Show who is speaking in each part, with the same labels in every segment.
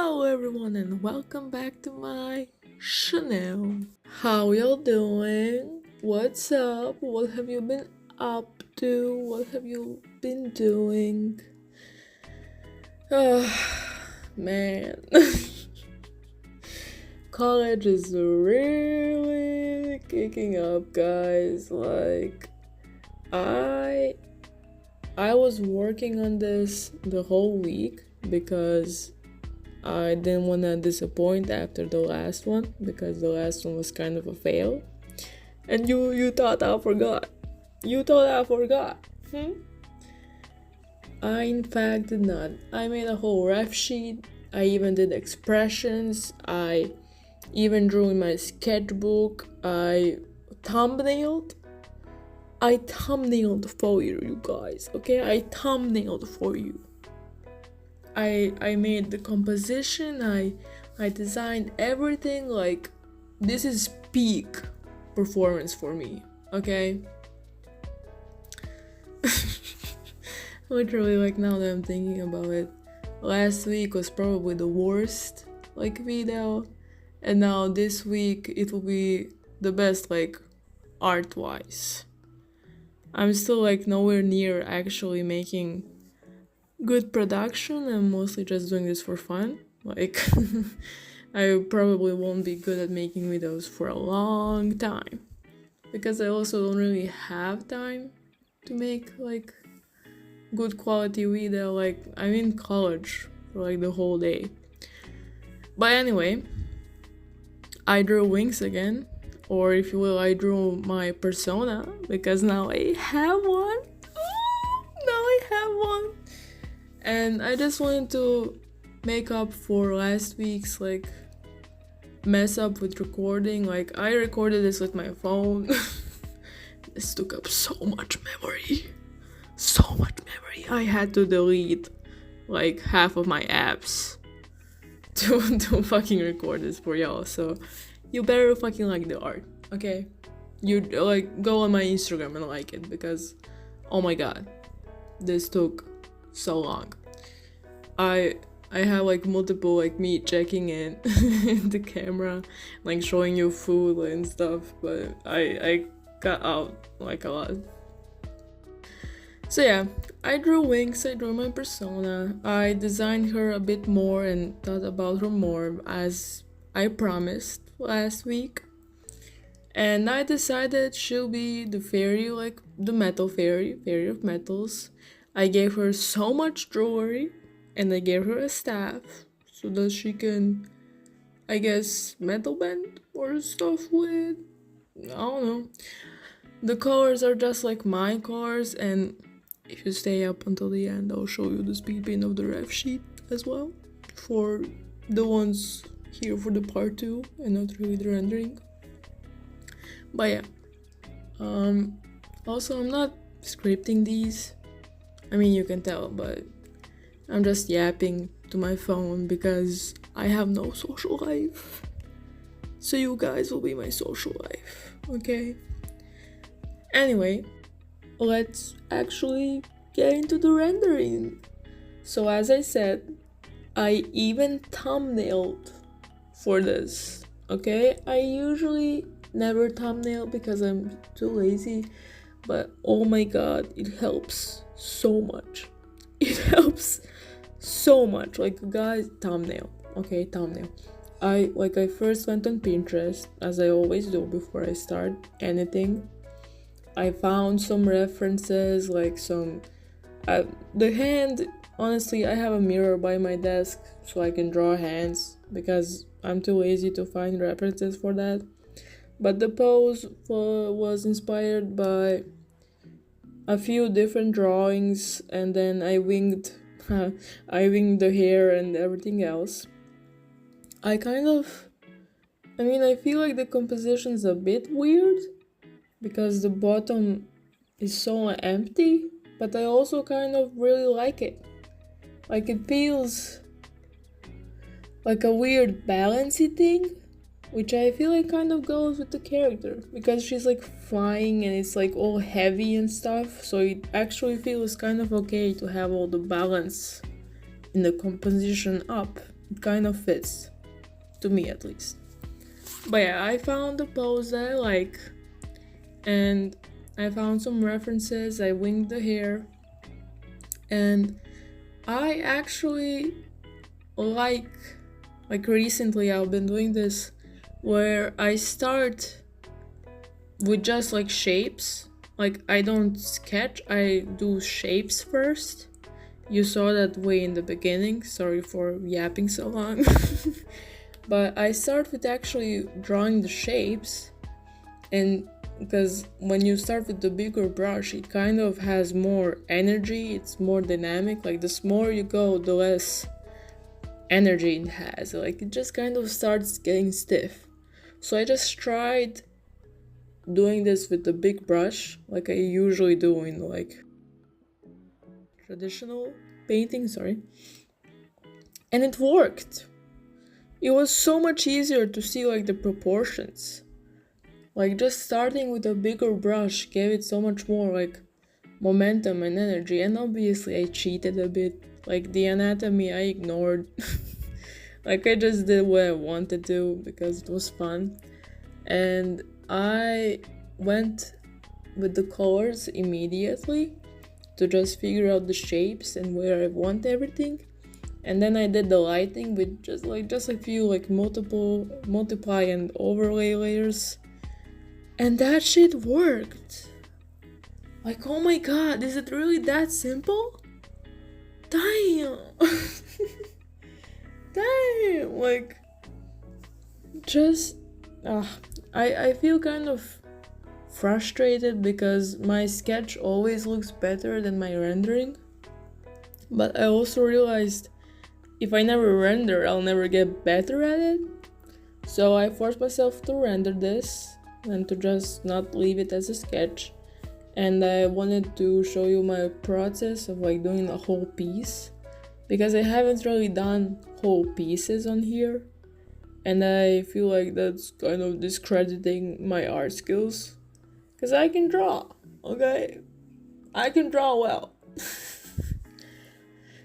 Speaker 1: Hello everyone and welcome back to my channel. How y'all doing? What's up? What have you been up to? What have you been doing? Man. College is really kicking up, guys. I was working on this the whole week because I didn't want to disappoint after the last one, because the last one was kind of a fail. And you thought I forgot. You thought I forgot. I in fact did not. I made a whole ref sheet. I even did expressions. I even drew in my sketchbook. I thumbnailed for you guys, okay? I thumbnailed for you. I made the composition, I designed everything. Like, this is peak performance for me, okay? Literally, like, now that I'm thinking about it, last week was probably the worst, like, video, and now this week it will be the best, like, art-wise. I'm still, like, nowhere near actually making good production. I'm mostly just doing this for fun. Like, I probably won't be good at making videos for a long time, because I also don't really have time to make, like, good quality video. Like, I'm in college for, like, the whole day. But anyway, I drew Winx again, or if you will, I drew my persona, because now I have one. And I just wanted to make up for last week's, like, mess up with recording. Like, I recorded this with my phone. This took up so much memory. I had to delete, like, half of my apps to fucking record this for y'all. So you better fucking like the art, okay? You, like, go on my Instagram and like it, because oh my god, this took so long. I have, like, multiple, like, me checking in the camera, like, showing you food and stuff, but I got out, like, a lot. So yeah, I drew Winx, I drew my persona, I designed her a bit more and thought about her more, as I promised last week. And I decided she'll be the fairy, like, the metal fairy of metals. I gave her so much jewelry, and I gave her a staff so that she can, I guess, metal bend or stuff with. I don't know. The colors are just like my colors, and if you stay up until the end, I'll show you the speed paint of the ref sheet as well, for the ones here for the part 2 and not really the rendering. But yeah, also I'm not scripting these. I mean, you can tell, but I'm just yapping to my phone because I have no social life. So you guys will be my social life, okay? Anyway, let's actually get into the rendering. So as I said, I even thumbnailed for this, okay? I usually never thumbnail because I'm too lazy, but oh my god, it helps so much. It helps so much. Like, guys, thumbnail, okay? Thumbnail. I first went on Pinterest, as I always do before I start anything. I found some references, like some the hand. Honestly, I have a mirror by my desk so I can draw hands, because I'm too lazy to find references for that. But the pose was inspired by a few different drawings, and then I winged the hair and everything else. I feel like the composition's a bit weird, because the bottom is so empty, but I also kind of really like it. Like, it feels like a weird balancey thing, which I feel like kind of goes with the character, because she's, like, flying and it's, like, all heavy and stuff, so it actually feels kind of okay to have all the balance in the composition up. it kind of fits, to me at least. But yeah, I found the pose that I like, and I found some references, I winged the hair, and I actually like recently I've been doing this where I start with just like shapes. Like I don't sketch, I do shapes first. You saw that way in the beginning, sorry for yapping so long. But I start with actually drawing the shapes, and because when you start with the bigger brush, it kind of has more energy, it's more dynamic. Like the smaller you go, the less energy it has. Like it just kind of starts getting stiff. So I just tried doing this with the big brush, like I usually do in like traditional painting, and it worked. It was so much easier to see like the proportions. Like just starting with a bigger brush gave it so much more like momentum and energy. And obviously I cheated a bit. Like the anatomy I ignored. Like I just did what I wanted to because it was fun. And I went with the colors immediately to just figure out the shapes and where I want everything. And then I did the lighting with just a few like multiply and overlay layers. And that shit worked. Like, oh my god, is it really that simple? Damn. Damn. Like, just I feel kind of frustrated because my sketch always looks better than my rendering. But I also realized if I never render, I'll never get better at it. So I forced myself to render this and to just not leave it as a sketch. And I wanted to show you my process of like doing a whole piece, because I haven't really done whole pieces on here, and I feel like that's kind of discrediting my art skills, because I can draw, okay? I can draw well.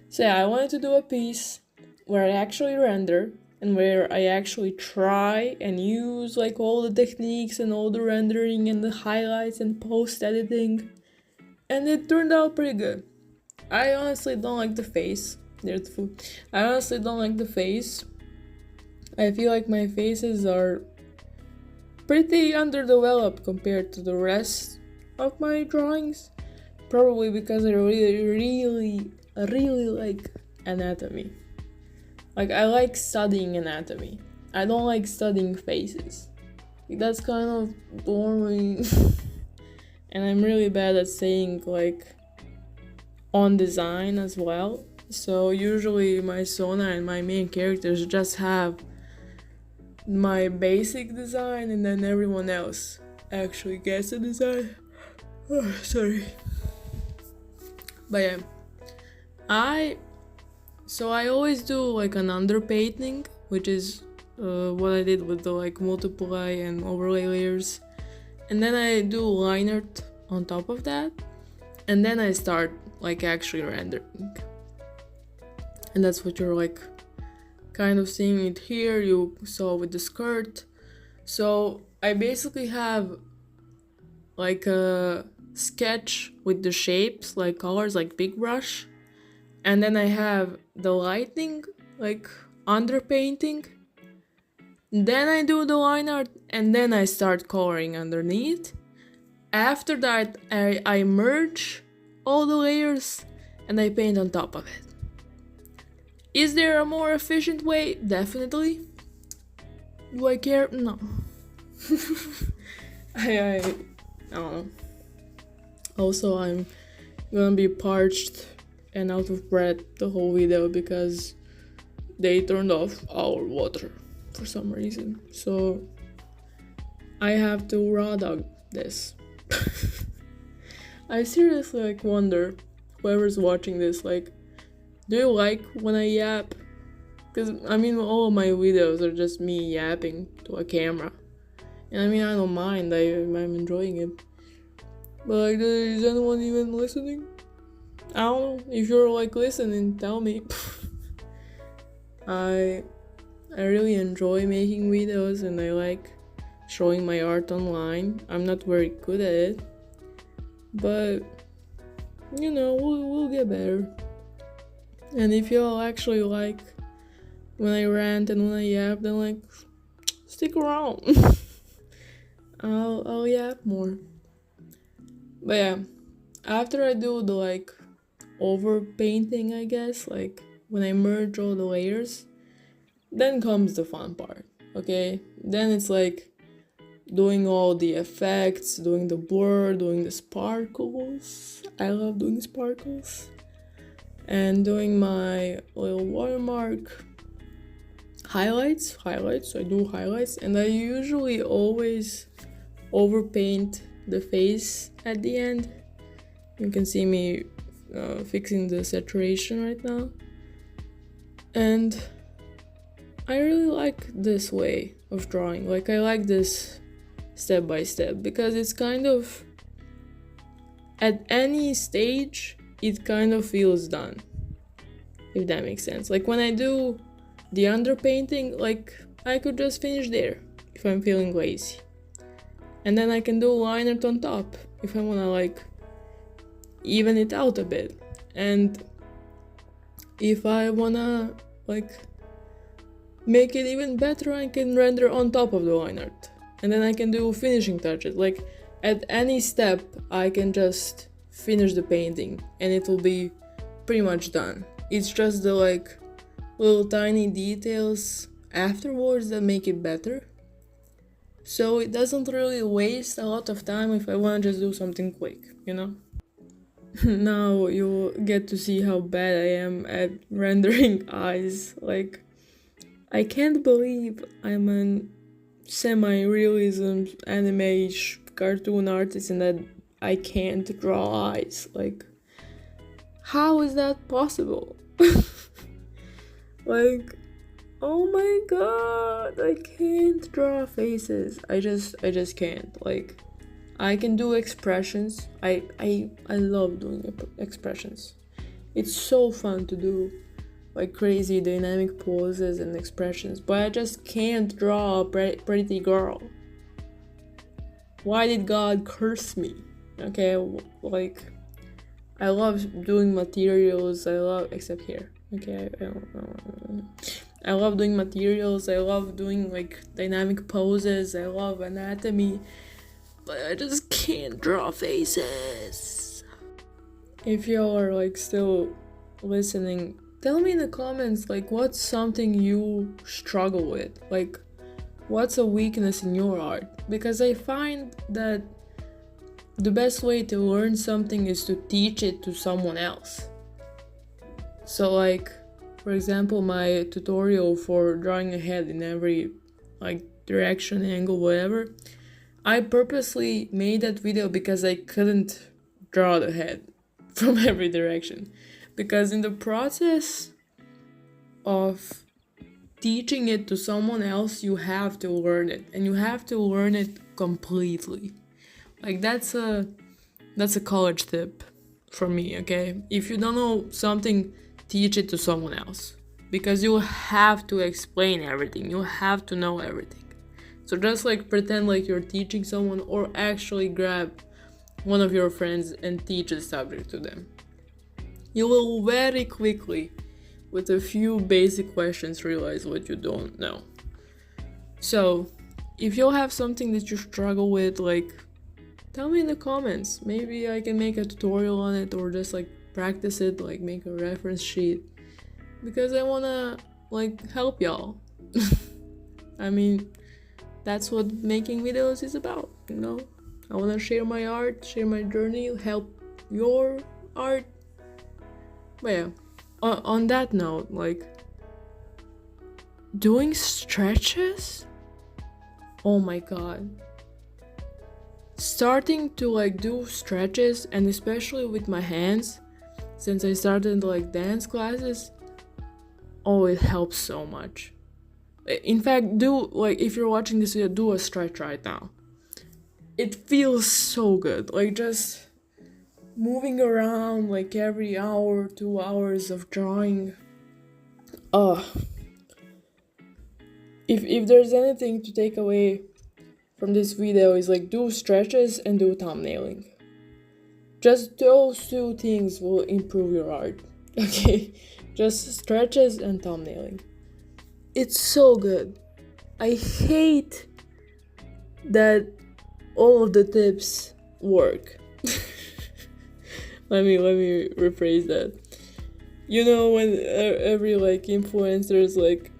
Speaker 1: So yeah, I wanted to do a piece where I actually render and where I actually try and use like all the techniques and all the rendering and the highlights and post editing, and it turned out pretty good. I honestly don't like the face. There's the food. I honestly don't like the face. I feel like my faces are pretty underdeveloped compared to the rest of my drawings. Probably because I really like anatomy. Like, I like studying anatomy. I don't like studying faces. Like, that's kind of boring. And I'm really bad at saying, like, on design as well. So usually my Sona and my main characters just have my basic design, and then everyone else actually gets a design. Oh, sorry. But yeah, I always do like an underpainting, which is what I did with the like multiply and overlay layers, and then I do line art on top of that, and then I start like actually rendering. And that's what you're like kind of seeing it here. You saw with the skirt. So I basically have like a sketch with the shapes, like colors, like big brush, and then I have the lighting, like underpainting. Then I do the line art, and then I start coloring underneath. After that, I merge all the layers and I paint on top of it. Is there a more efficient way? Definitely. Do I care? No. I don't know. Also, I'm gonna be parched and out of breath the whole video because they turned off our water for some reason. So I have to raw dog this. I seriously like wonder, whoever's watching this, like, do you like when I yap? Because I mean, all of my videos are just me yapping to a camera, and I mean, I don't mind. I'm enjoying it. But like, is anyone even listening? I don't know. If you're like listening, tell me. I really enjoy making videos and I like showing my art online. I'm not very good at it, but we'll get better. And if y'all actually like when I rant and when I yap, then like stick around. I'll yap more. But yeah, after I do the like over painting, I guess, like when I merge all the layers, then comes the fun part. Okay, then it's like doing all the effects, doing the blur, doing the sparkles. I love doing sparkles. And doing my little watermark highlights. So I do highlights, and I usually always overpaint the face at the end. You can see me fixing the saturation right now. And I really like this way of drawing. Like, I like this step by step because it's kind of, at any stage, it kind of feels done, if that makes sense. Like when I do the underpainting, like I could just finish there if I'm feeling lazy, and then I can do liner on top if I wanna like even it out a bit, and if I wanna like make it even better, I can render on top of the line art, and then I can do finishing touches. Like at any step I can just finish the painting and it will be pretty much done. It's just the like little tiny details afterwards that make it better, so it doesn't really waste a lot of time if I want to just do something quick, Now you'll get to see how bad I am at rendering eyes. Like, I can't believe I'm an semi-realism anime cartoon artist and that I can't draw eyes. Like, how is that possible? Like, oh my god, I can't draw faces. I just can't. Like, I can do expressions. I love doing expressions. It's so fun to do like crazy dynamic poses and expressions, but I just can't draw a pretty girl. Why did God curse me? Okay, like, I love doing materials. Except here. Okay, I love doing materials. I love doing like dynamic poses. I love anatomy, but I just can't draw faces. If y'all are like still listening, tell me in the comments like what's something you struggle with. Like, what's a weakness in your art? Because I find that the best way to learn something is to teach it to someone else. So like, for example, my tutorial for drawing a head in every like direction, angle, whatever, I purposely made that video because I couldn't draw the head from every direction. Because in the process of teaching it to someone else, you have to learn it, and you have to learn it completely. Like, that's a college tip from me, okay? If you don't know something, teach it to someone else, because you have to explain everything. You have to know everything. So just like pretend like you're teaching someone, or actually grab one of your friends and teach a subject to them. You will very quickly, with a few basic questions, realize what you don't know. So if you'll have something that you struggle with, like, tell me in the comments. Maybe I can make a tutorial on it, or just like practice it, like make a reference sheet, because I wanna like help y'all. I mean, that's what making videos is about, I wanna share my art, share my journey, help your art. But yeah, on that note, like, doing stretches, oh my god. Starting to like do stretches, and especially with my hands, since I started like dance classes, oh, it helps so much. In fact, if you're watching this video, do a stretch right now. It feels so good, like just moving around like every hour, 2 hours of drawing. if there's anything to take away from this video is like do stretches and do thumbnailing. Just those two things will improve your art. Okay, just stretches and thumbnailing. It's so good. I hate that all of the tips work. let me rephrase that. You know, when every like influencer is like,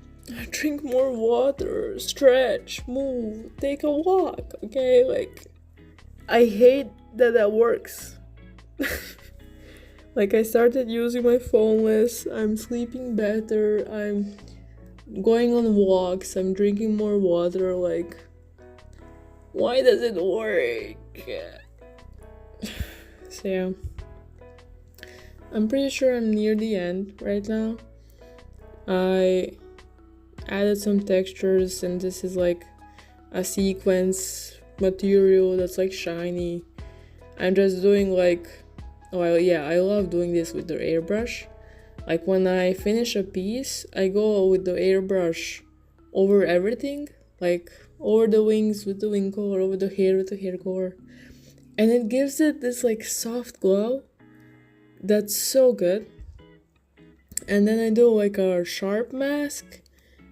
Speaker 1: drink more water, stretch, move, take a walk, okay? Like, I hate that works. Like, I started using my phone less, I'm sleeping better, I'm going on walks, I'm drinking more water, like, why does it work? So yeah, I'm pretty sure I'm near the end right now. I added some textures, and this is like a sequence material that's like shiny. I'm just doing like, well, yeah, I love doing this with the airbrush. Like when I finish a piece, I go with the airbrush over everything, like over the wings with the wing color, over the hair with the hair color, and it gives it this like soft glow that's so good. And then I do like a sharp mask,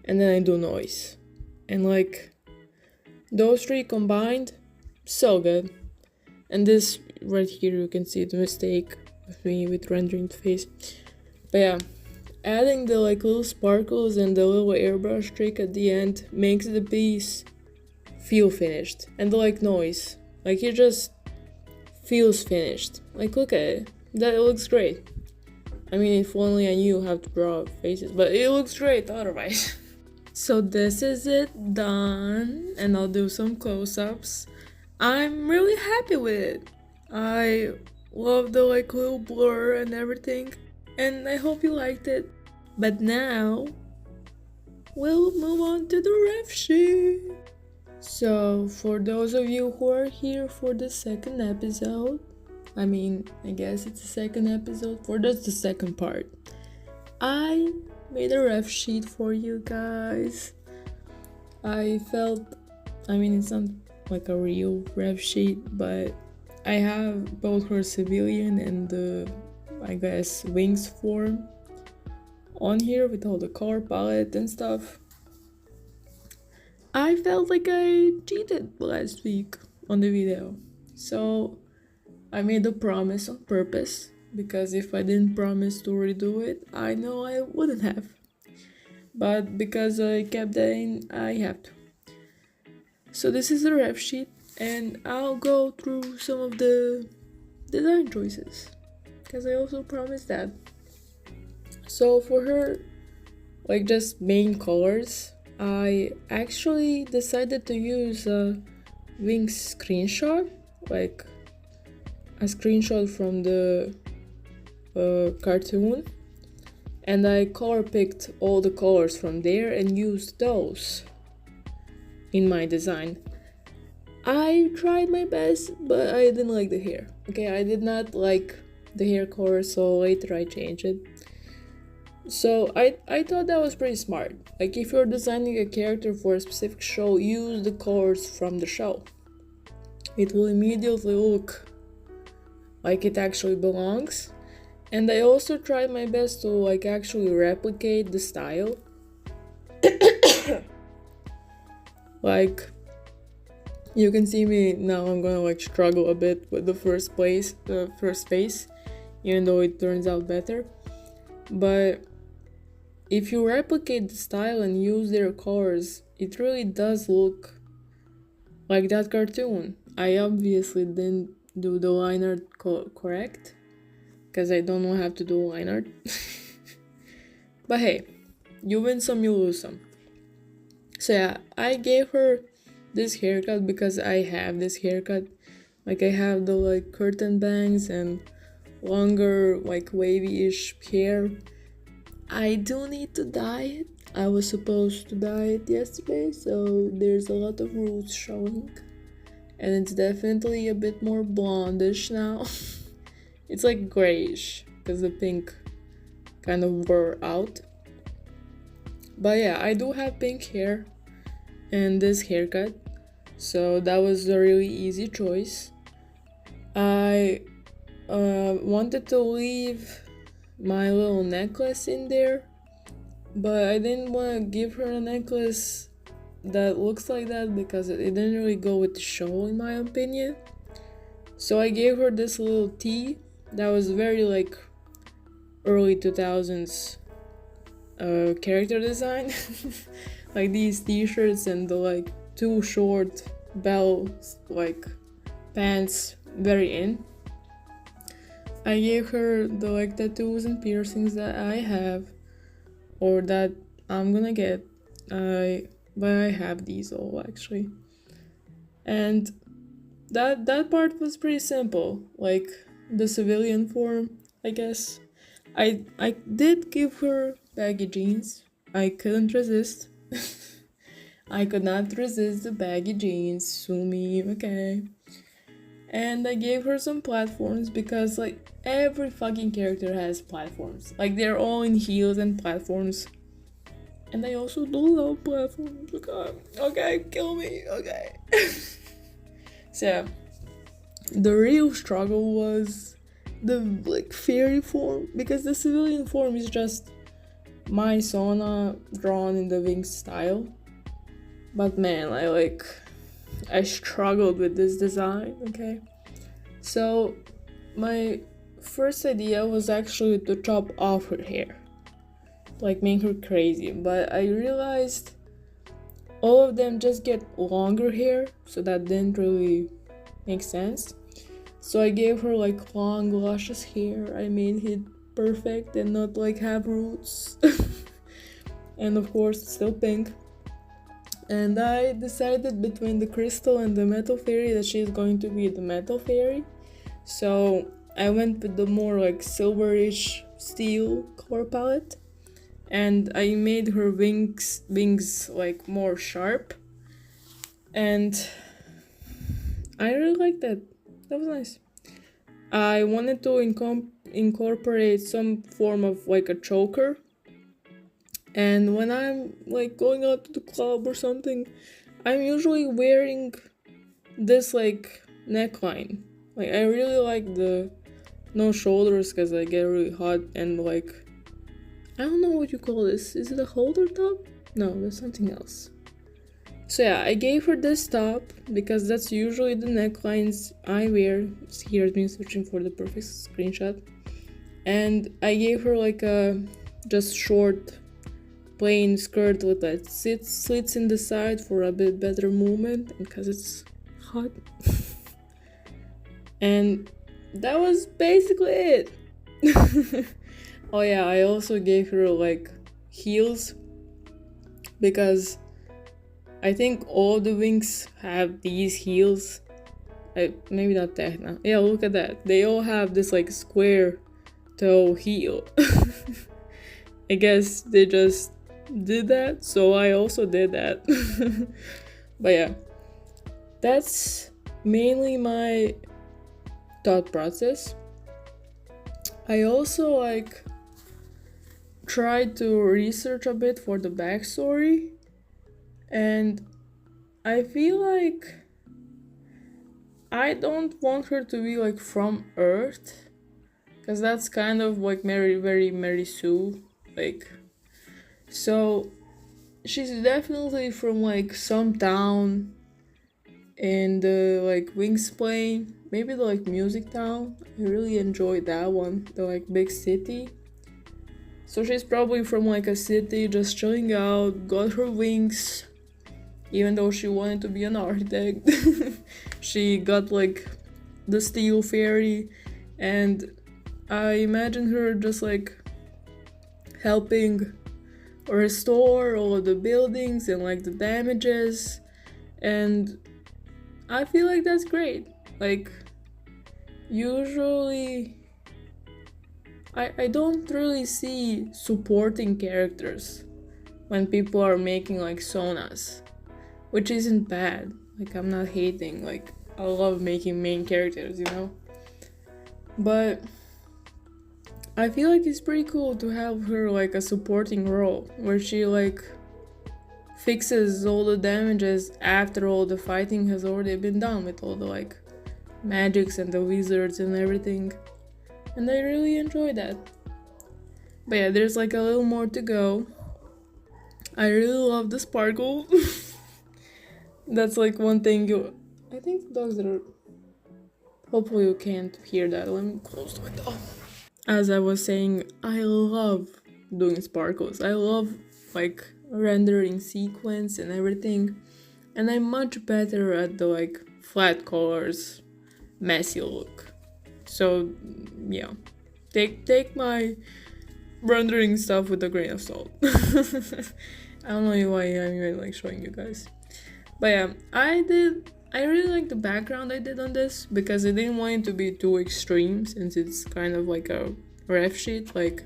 Speaker 1: and then I do noise, and like those three combined, so good. And this right here, you can see the mistake of me with rendering the face. But yeah, adding the like little sparkles and the little airbrush trick at the end makes the piece feel finished. And the like noise, like it just feels finished. Like look at it, that looks great. I mean, if only I knew how to draw faces, but it looks great otherwise. So this is it done, and I'll do some close-ups. I'm really happy with it. I love the like little blur and everything, and I hope you liked it. But now we'll move on to the ref sheet. So for those of you who are here for the second episode, I mean, I guess it's the second episode, for that's the second part, I made a ref sheet for you guys. I felt, I mean, it's not like a real ref sheet, but I have both her civilian and the, I guess, wings form on here with all the color palette and stuff. I felt like I cheated last week on the video, so I made a promise on purpose, because if I didn't promise to redo it, I know I wouldn't have. But because I kept that in, I have to. So this is the ref sheet, and I'll go through some of the design choices, because I also promised that. So for her, like just main colors, I actually decided to use a Winx screenshot, like a screenshot from the cartoon, and I color picked all the colors from there and used those in my design. I tried my best, but I didn't like the hair. Okay, I did not like the hair color, so later I changed it. So I thought that was pretty smart. Like if you're designing a character for a specific show, use the colors from the show. It will immediately look like it actually belongs. And I also tried my best to like actually replicate the style. Like you can see me now, I'm gonna like struggle a bit with the first face, even though it turns out better. But if you replicate the style and use their colors, it really does look like that cartoon. I obviously didn't do the line art correct, because I don't know how to do line art. But hey, you win some, you lose some. So yeah, I gave her this haircut because I have this haircut. Like I have the like curtain bangs and longer like wavy-ish hair. I do need to dye it. I was supposed to dye it yesterday, so there's a lot of roots showing. And it's definitely a bit more blondish now. It's like grayish, because the pink kind of wore out. But yeah, I do have pink hair. and this haircut, so that was a really easy choice. I wanted to leave my little necklace in there, but I didn't want to give her a necklace that looks like that because it didn't really go with the show, in my opinion. So I gave her this little tee that was very like early 2000s character design. Like these t-shirts and the like too short bell like pants, very in. I gave her the like tattoos and piercings that I have, or that I'm gonna get. But I have these all actually. And that part was pretty simple, like the civilian form, I guess. I did give her baggy jeans. I couldn't resist. I could not resist the baggy jeans, sue me, okay. And I gave her some platforms because like every fucking character has platforms. Like they're all in heels and platforms. And I also do love platforms. Okay, kill me, okay. So the real struggle was the like fairy form, because the civilian form is just my Sona drawn in the Winx style. But man, I struggled with this design, okay? So my first idea was actually to chop off her hair, like make her crazy, but I realized all of them just get longer hair, so that didn't really make sense. So I gave her like long luscious hair. I made it perfect and not like have roots. And of course it's still pink. And I decided between the crystal and the metal fairy that she's going to be the metal fairy. So I went with the more like silverish steel color palette. And I made her wings like more sharp. And I really like that. That was nice. I wanted to incorporate some form of like a choker. And when I'm like going out to the club or something, I'm usually wearing this like neckline. Like I really like the no shoulders because I get really hot, and like I don't know what you call this. Is it a holder top? No, that's something else. So yeah, I gave her this top because that's usually the necklines I wear. Here's me searching for the perfect screenshot. And I gave her like a just short plain skirt with like slits in the side for a bit better movement, because it's hot. And that was basically it. Oh yeah, I also gave her like heels because I think all the Winx have these heels. Maybe not that now. Yeah, look at that. They all have this like square toe heel. I guess they just did that, so I also did that. But yeah, that's mainly my thought process. I also like tried to research a bit for the backstory, and I feel like I don't want her to be like from Earth, because that's kind of like very Mary Sue, like. So she's definitely from like some town in the like Winx plane, maybe the like music town. I really enjoyed that one, the like big city. So she's probably from like a city just chilling out, got her wings, even though she wanted to be an architect. She got like the steel fairy, and I imagine her just like helping restore all of the buildings and like the damages, and I feel like that's great. Like usually I don't really see supporting characters when people are making like sonas, which isn't bad. Like I'm not hating, like I love making main characters, you know? But I feel like it's pretty cool to have her like a supporting role where she like fixes all the damages after all the fighting has already been done with all the like magics and the wizards and everything. And I really enjoy that. But yeah, there's like a little more to go. I really love the sparkle. That's like one thing I think dogs are... Hopefully you can't hear that. Let me close the window. As I was saying, I love doing sparkles. I love like rendering sequence and everything. And I'm much better at the like flat colors, messy look. So yeah, take my rendering stuff with a grain of salt. I don't know why I'm even like showing you guys. But yeah, I really like the background I did on this because I didn't want it to be too extreme since it's kind of like a ref sheet. Like,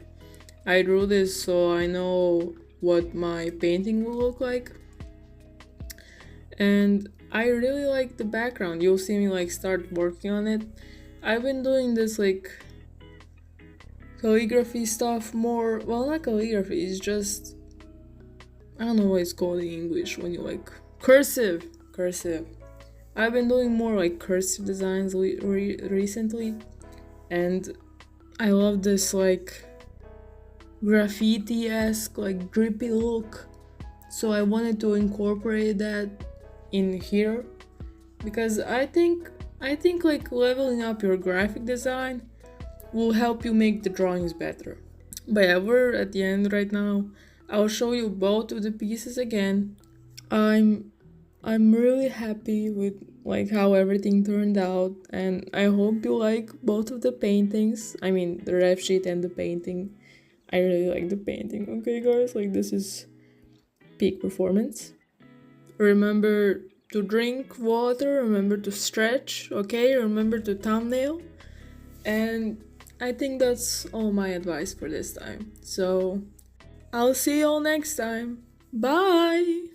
Speaker 1: I drew this so I know what my painting will look like. And I really like the background. You'll see me like start working on it. I've been doing this like calligraphy stuff more. Well, not calligraphy, it's just... I don't know what it's called in English when you like... Cursive. I've been doing more like cursive designs recently, and I love this like graffiti-esque like drippy look, so I wanted to incorporate that in here because I think like leveling up your graphic design will help you make the drawings better. But yeah, we're at the end right now. I'll show you both of the pieces again. I'm really happy with like how everything turned out, and I hope you like both of the paintings. I mean, the ref sheet and the painting. I really like the painting. Okay, guys, like this is peak performance. Remember to drink water, remember to stretch, okay? Remember to thumbnail. And I think that's all my advice for this time. So I'll see you all next time. Bye!